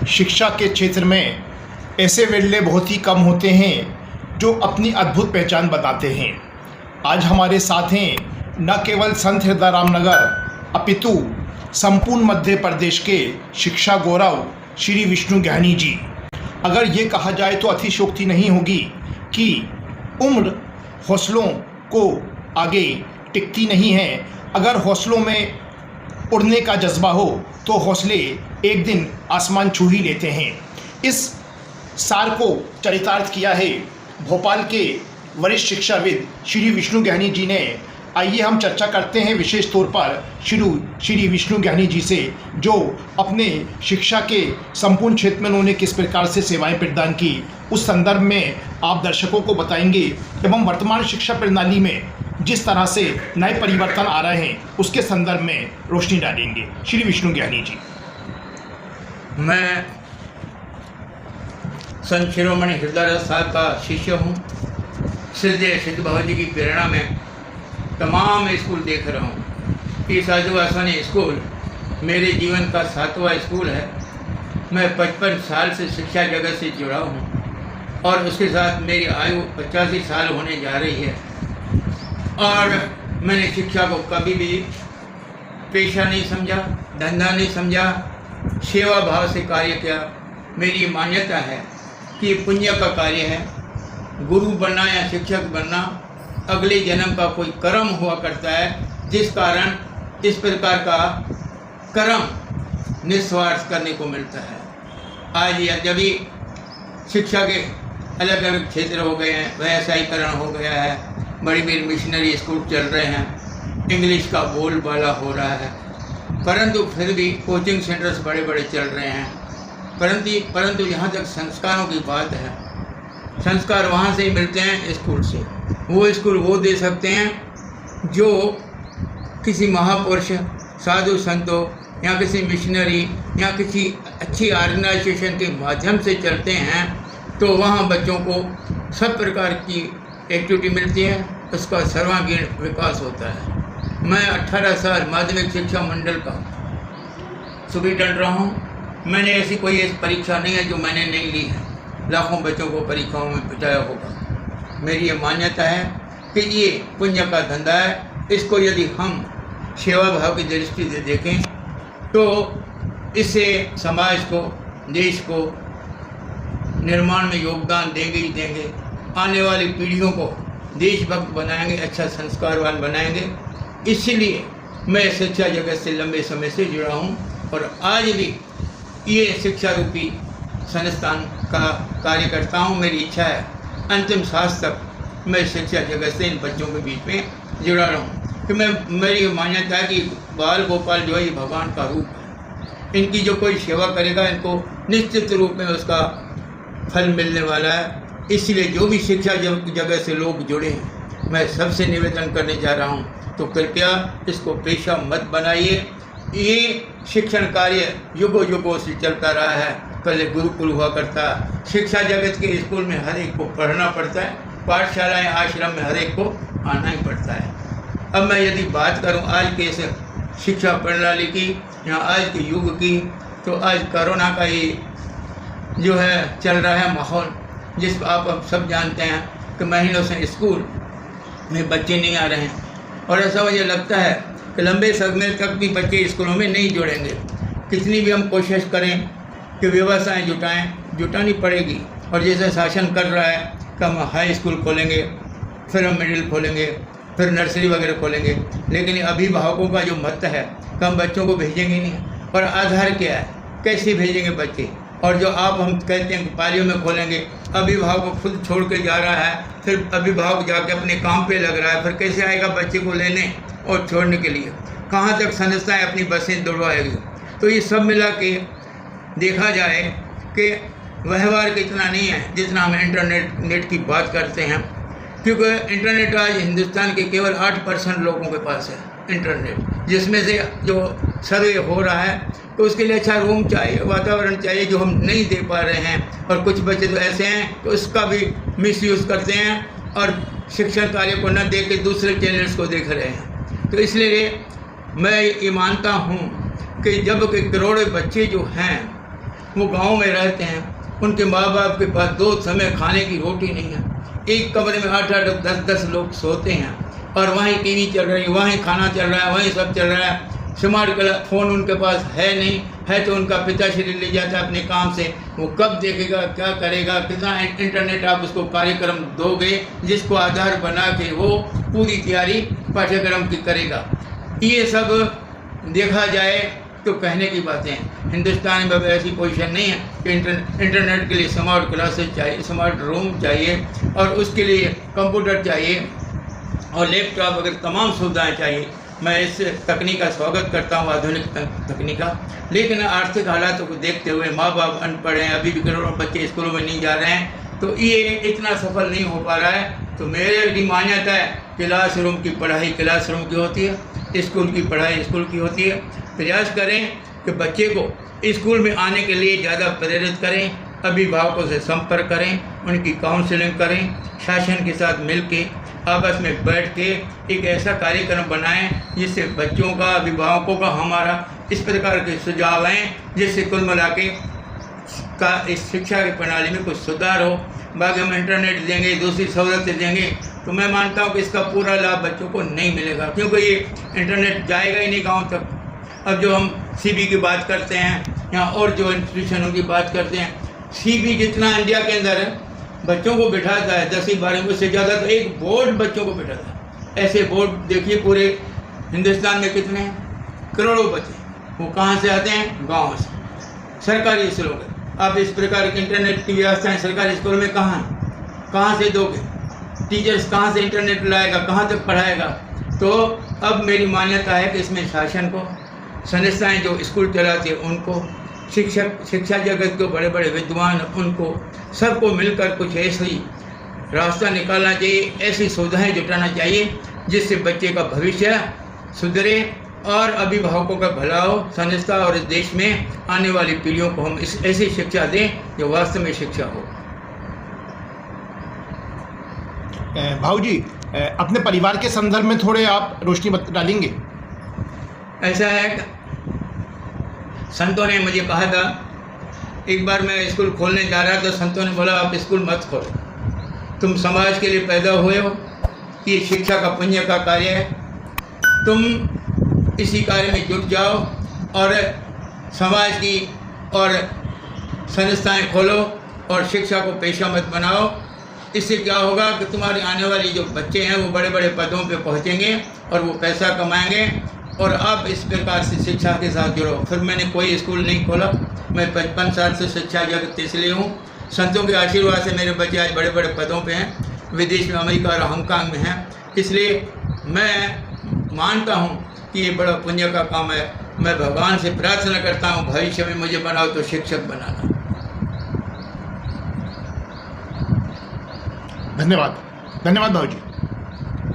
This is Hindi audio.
शिक्षा के क्षेत्र में ऐसे वेल्ले बहुत ही कम होते हैं जो अपनी अद्भुत पहचान बताते हैं। आज हमारे साथ हैं न केवल संत हृदय रामनगर अपितु संपूर्ण मध्य प्रदेश के शिक्षा गौरव श्री विष्णु ज्ञानी जी। अगर ये कहा जाए तो अतिशयोक्ति नहीं होगी कि उम्र हौसलों को आगे टिकती नहीं है। अगर हौसलों में उड़ने का जज्बा हो तो हौसले एक दिन आसमान छू ही लेते हैं। इस सार को चरितार्थ किया है भोपाल के वरिष्ठ शिक्षाविद श्री विष्णु ज्ञानी जी ने। आइए हम चर्चा करते हैं विशेष तौर पर श्री विष्णु ज्ञानी जी से, जो अपने शिक्षा के संपूर्ण क्षेत्र में उन्होंने किस प्रकार से सेवाएं प्रदान की, उस संदर्भ में आप दर्शकों को बताएंगे एवं वर्तमान शिक्षा प्रणाली में जिस तरह से नए परिवर्तन आ रहे हैं उसके संदर्भ में रोशनी डालेंगे। श्री विष्णु ज्ञानी जी। मैं संत शिरोमणि हृदय साहब का शिष्य हूँ। सिद्ध भगवत जी की प्रेरणा में तमाम स्कूल देख रहा हूँ। इस आदिवासी स्कूल मेरे जीवन का 7वां स्कूल है। मैं 55 साल से शिक्षा जगत से जुड़ा हूँ और उसके साथ मेरी आयु 85 साल होने जा रही है। और मैंने शिक्षा को कभी भी पेशा नहीं समझा, धंधा नहीं समझा, सेवा भाव से कार्य किया। मेरी मान्यता है कि पुण्य का कार्य है। गुरु बनना या शिक्षक बनना अगले जन्म का कोई कर्म हुआ करता है, जिस कारण इस प्रकार का कर्म निस्वार्थ करने को मिलता है। आज यद्यपि शिक्षा के अलग अलग क्षेत्र हो गए हैं, व्यवसायीकरण हो गया है, बड़ी बड़ी मिशनरी स्कूल चल रहे हैं, इंग्लिश का बोलबाला हो रहा है, परंतु फिर भी कोचिंग सेंटर्स बड़े बड़े चल रहे हैं। परंतु यहाँ तक संस्कारों की बात है, संस्कार वहाँ से ही मिलते हैं स्कूल से। वो स्कूल वो दे सकते हैं जो किसी महापुरुष, साधु संतों या किसी मिशनरी या किसी अच्छी ऑर्गेनाइजेशन के माध्यम से चलते हैं। तो वहाँ बच्चों को सब प्रकार की एक्टिविटी मिलती है, उसका सर्वांगीण विकास होता है। मैं 18 साल माध्यमिक शिक्षा मंडल का सुपरिटेंडेंट रहा हूँ। मैंने ऐसी कोई परीक्षा नहीं है जो मैंने नहीं ली है। लाखों बच्चों को परीक्षाओं में पहुँचाया होगा। मेरी ये मान्यता है कि ये पुण्य का धंधा है। इसको यदि हम सेवा भाव की दृष्टि से देखें तो इससे समाज को, देश को निर्माण में योगदान देंगे ही देंगे। आने वाली पीढ़ियों को देशभक्त बनाएंगे, अच्छा संस्कारवान बनाएंगे। इसीलिए मैं शिक्षा जगत से लंबे समय से जुड़ा हूँ और आज भी ये शिक्षा रूपी संस्थान का कार्य करता हूँ। मेरी इच्छा है अंतिम सांस तक मैं शिक्षा जगत से इन बच्चों के बीच में जुड़ा रहूँ। कि मेरी मान्यता है कि बाल गोपाल जो है ये भगवान का रूप है। इनकी जो कोई सेवा करेगा इनको निश्चित रूप में उसका फल मिलने वाला है। इसलिए जो भी शिक्षा जगत से लोग जुड़े हैं, मैं सबसे निवेदन करने जा रहा हूँ, तो कृपया इसको पेशा मत बनाइए। ये शिक्षण कार्य युगों युगों से चलता रहा है। पहले गुरुकुल हुआ करता, शिक्षा जगत के स्कूल में हर एक को पढ़ना पड़ता है, पाठशालाएँ आश्रम में हर एक को आना ही पड़ता है। अब मैं यदि बात करूँ आज के इस शिक्षा प्रणाली की या आज के युग की, तो आज कोरोना का ये जो है चल रहा है माहौल, जिस आप सब जानते हैं कि महीनों से स्कूल में बच्चे नहीं आ रहे हैं। और ऐसा मुझे लगता है कि लंबे समय तक भी बच्चे स्कूलों में नहीं जुड़ेंगे। कितनी भी हम कोशिश करें कि व्यवस्थाएं जुटानी पड़ेगी। और जैसे शासन कर रहा है कि हम हाई स्कूल खोलेंगे, फिर हम मिडिल खोलेंगे, फिर नर्सरी वगैरह खोलेंगे, लेकिन अभिभावकों का जो मत है कि हम बच्चों को भेजेंगे नहीं। और आधार क्या है, कैसे भेजेंगे बच्चे? और जो आप हम कहते हैं कि पालियों में खोलेंगे, अभिभावक खुद छोड़ के जा रहा है, फिर अभिभावक जाके अपने काम पे लग रहा है, फिर कैसे आएगा बच्चे को लेने और छोड़ने के लिए? कहाँ तक संस्थाएं अपनी बसें दौड़वाएगी? तो ये सब मिला के देखा जाए कि व्यवहार का इतना नहीं है जितना हम इंटरनेट की बात करते हैं। क्योंकि इंटरनेट आज हिंदुस्तान के केवल 8% लोगों के पास है इंटरनेट, जिसमें से जो सर्वे हो रहा है तो उसके लिए अच्छा रूम चाहिए, वातावरण चाहिए, जो हम नहीं दे पा रहे हैं। और कुछ बच्चे तो ऐसे हैं कि उसका भी मिसयूज़ करते हैं और शिक्षण कार्य को न देख के दूसरे चैनल्स को देख रहे हैं। तो इसलिए मैं ये मानता हूँ कि जब के करोड़ों बच्चे जो हैं वो गांव में रहते हैं, उनके माँ बाप के पास 2 समय खाने की रोटी नहीं है, एक कमरे में 8-8 10-10 लोग सोते हैं और वहीं टीवी चल रही है, वहीं खाना चल रहा है, वहीं सब चल रहा है। स्मार्ट फ़ोन उनके पास है नहीं, है तो उनका पिताश्री ले जाता है अपने काम से, वो कब देखेगा, क्या करेगा, कितना इंटरनेट आप उसको कार्यक्रम दोगे जिसको आधार बना के वो पूरी तैयारी पाठ्यक्रम की करेगा। ये सब देखा जाए तो कहने की बातें हैं। हिंदुस्तान में ऐसी पोजीशन नहीं है कि इंटरनेट के लिए स्मार्ट क्लासेस चाहिए, स्मार्ट रूम चाहिए और उसके लिए कंप्यूटर चाहिए और लैपटॉप वगैरह तमाम सुविधाएं चाहिए। मैं इस तकनीक का स्वागत करता हूँ, आधुनिक तकनीक का, लेकिन आर्थिक हालातों को देखते हुए माँ बाप अनपढ़ हैं, अभी भी करोड़ों बच्चे स्कूलों में नहीं जा रहे हैं, तो ये इतना सफल नहीं हो पा रहा है। तो मेरे की मान्यता है क्लासरूम की पढ़ाई क्लासरूम की होती है, स्कूल की पढ़ाई स्कूल की होती है। प्रयास करें कि बच्चे को स्कूल में आने के लिए ज़्यादा प्रेरित करें, अभिभावकों से संपर्क करें, उनकी काउंसलिंग करें, शासन के साथ मिलके आपस में बैठ के एक ऐसा कार्यक्रम बनाएं जिससे बच्चों का, अभिभावकों का, हमारा इस प्रकार के सुझाव हैं जिससे कुल मिला के का इस शिक्षा की प्रणाली में कुछ सुधार हो। बाकी हम इंटरनेट देंगे, दूसरी सहूलतें देंगे, तो मैं मानता हूँ कि इसका पूरा लाभ बच्चों को नहीं मिलेगा, क्योंकि ये इंटरनेट जाएगा ही नहीं गाँव तक। अब जो हम CB की बात करते हैं या और जो इंस्टीट्यूशनों की बात करते हैं, CB जितना इंडिया के अंदर है बच्चों को बिठाता है 10-12 से ज़्यादा, तो एक बोर्ड बच्चों को बिठाता है। ऐसे बोर्ड देखिए पूरे हिंदुस्तान में कितने हैं, करोड़ों बच्चे, वो कहाँ से आते हैं, गाँव से, सरकारी स्कूलों में। अब इस प्रकार की इंटरनेट की व्यवस्थाएं सरकारी स्कूल में कहाँ से दोगे, टीचर्स कहाँ से इंटरनेट लाएगा, कहाँ तक पढ़ाएगा। तो अब मेरी मान्यता है कि इसमें शासन को, संस्थाएं जो स्कूल चलाती है उनको, शिक्षा जगत के बड़े बड़े विद्वान उनको, सबको मिलकर कुछ ऐसी रास्ता निकालना चाहिए, ऐसी सुविधाएं जुटाना चाहिए जिससे बच्चे का भविष्य सुधरे और अभिभावकों का भला हो, संस्था और इस देश में आने वाली पीढ़ियों को हम इस ऐसी शिक्षा दें जो वास्तव में शिक्षा हो। भाऊ जी, अपने परिवार के संदर्भ में थोड़े आप रोशनी डालेंगे? ऐसा है, संतों ने मुझे कहा था, एक बार मैं स्कूल खोलने जा रहा था, संतों ने बोला आप स्कूल मत खोलो, तुम समाज के लिए पैदा हुए हो, ये शिक्षा का पुण्य का कार्य है, तुम इसी कार्य में जुट जाओ और समाज की और संस्थाएं खोलो और शिक्षा को पेशा मत बनाओ। इससे क्या होगा कि तुम्हारे आने वाली जो बच्चे हैं वो बड़े बड़े पदों पे पहुंचेंगे और वो पैसा कमाएंगे और आप इस प्रकार से शिक्षा के साथ जुड़ो। फिर मैंने कोई स्कूल नहीं खोला, मैं 55 साल से शिक्षा जगत इसलिए हूँ, संतों के आशीर्वाद से मेरे बच्चे आज बड़े बड़े पदों पे हैं, विदेश में, अमेरिका और हांगकांग में हैं। इसलिए मैं मानता हूँ कि ये बड़ा पुण्य का काम है। मैं भगवान से प्रार्थना करता हूँ भविष्य में मुझे बनाओ तो शिक्षक बनाना। धन्यवाद, धन्यवाद भाऊ जी।